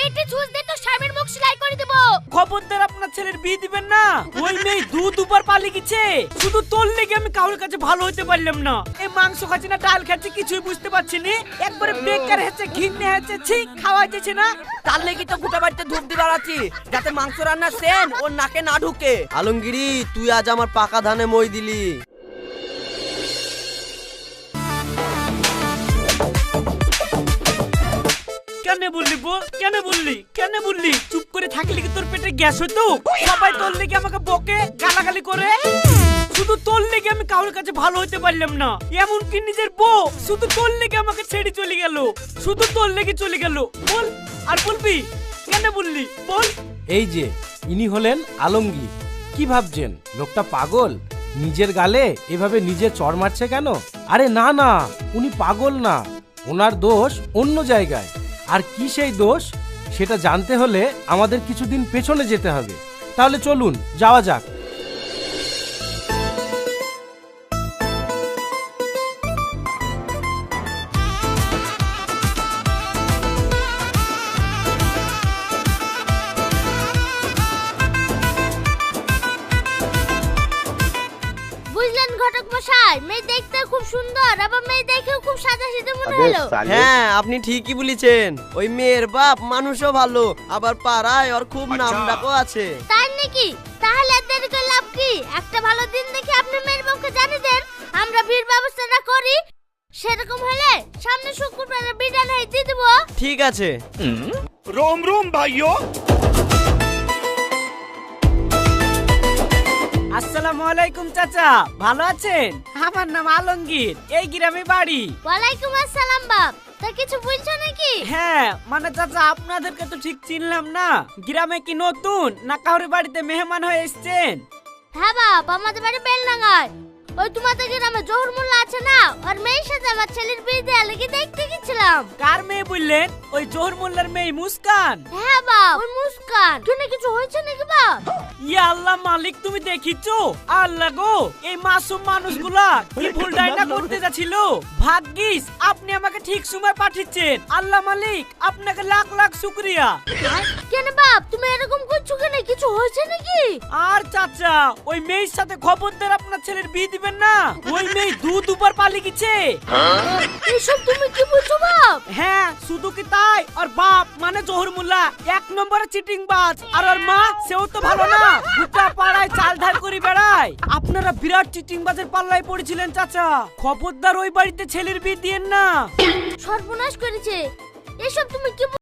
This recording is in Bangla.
পেটে ছুঁচ দিয়ে তো স্বামীর মুখ সেলাই করে দেব। খবরদার আপনার ছেলের বিয়ে দিবেন না। ওই মেয়ে দুবার পালিয়ে গেছে। শুধু তোর লেগে আমি কারোর কাছে ভালো হতে পারলাম না। এই মাংস খাচ্ছি না ডাল খাচ্ছি কিছুই বুঝতে পারছি না। একবারে বেকার হচ্ছে ঘিন্নে হচ্ছে ঠিক খাওয়া যাচ্ছে না। তার লেগে তো গোটা বাড়িতে ধূপ দিয়ে বেড়াচ্ছি যাতে মাংস রান্নার সেন ওর নাকে না ঢুকে। আলমগিরি তুই আজ আমার পাকা ধানে মই দিলি। কেন বললি বল, কেন বললি চুপ করে থাকলে কি তোর পেটে গ্যাস হতো? সবাই তোর লেগে আমাকে বকে গালাগালি করে। শুধু তোর লেগে আমি কারোর কাছে ভালো হতে পারলাম না। এমনকি নিজের বউ শুধু তোর লেগে আমাকে ছেড়ে চলে গেল। শুধু তোর লেগে চলে গেল। বল আর বলবি কেন বললি বল। এই যে ইনি হলেন আলমগীর। কি ভাবছেন লোকটা পাগল? নিজের গালে এভাবে নিজে চড় মারছে কেন? আরে না না, উনি পাগল না, ওনার দোষ অন্য জায়গায়। আর কি সেই দোষ সেটা জানতে হলে আমাদের কিছুদিন পেছনে যেতে হবে। তাহলে চলুন যাওয়া যাক। বুঝলেন ঘটক মশাই, মেয়ে দেখতে খুব সুন্দর, আবার মেয়ে দেখেও খুব সাদাসিধে মনে হলো। হ্যাঁ আপনি ঠিকই বলেছেন। ওই মেয়ের বাপ মানুষও ভালো, আবার পাড়ায় ওর খুব নাম ডাকও আছে। তাই নাকি? তাহলে আর দেরি করে লাভ কি? একটা ভালো দিন দেখে আপনি মেয়ের বাবুকে জানিয়ে দেন, আমরা বিয়ের ব্যবস্থাটা করি। সেরকম হলে সামনে শুক্রবারে বিদায় নিয়ে দিয়ে দেবো। ঠিক আছে। रोम रोम भाइयों। আসসালামু আলাইকুম চাচা, ভালো আছেন? আমার নাম আলমগীর, এই গ্রামে বাড়ি। ওয়ালাইকুম আসসালাম বাপ। তা কিছু বলছো নাকি? হ্যাঁ মানে চাচা আপনাদেরকে তো ঠিক চিনলাম না। গ্রামে কি নতুন না কারোর বাড়িতে মেহমান হয়ে এসেছেন? হ্যাঁ বাপ, আমাদের বাড়ি বেলডাঙ্গায়। ওই তোমাদের গ্রামে জহুর মোল্লা আছে না, আর মেয়ের সাথে আমার ছেলের বিয়ে দেওয়া লেগে দেখতে গেছিলাম। কার মেয়ে বললেন? ওই জহুর মোল্লার মেয়ে মুস্কান? হ্যাঁ বাপ, ওই মুস্কান। কেন কিছু হয়েছে নাকি বাপ? ইয়া আল্লাহ মালিক, তুমি দেখিছো? আল্লাহ গো, এই মাসুম মানুষগুলা কি ভুল ডাইনা করতে যাচ্ছিল। ভাগ্যিস আপনি আমাকে ঠিক সময় পাঠিয়েছেন। আল্লাহ মালিক আপনাকে লাখ লাখ শুকরিয়া। কেন বাপ তুমি এরকম করছো কেন? কিছু হয়েছে নাকি? আর চাচা ওই মেয়ের সাথে খবরদার আপনার ছেলের বিয়ে দিবেন না। ওই মেয়ে দুবার পালিয়ে গেছে। এইসব তুমি কি বলছো বাপ? হ্যাঁ শুধু কি তাই, আর বাপ মানে জহুর মোল্লা এক নম্বরে চিটিং বাজ। আর ওর মা সেও তো ভালো না, গোটা পাড়ায় চাল ঢাল করে বেড়ায়। আপনারা বিরাট চিটিং বাজের পাল্লায় পড়েছিলেন চাচা। খবরদার ওই বাড়িতে ছেলের বিয়ে দিয়েন না। সর্বনাশ করেছে। এসব তুমি কি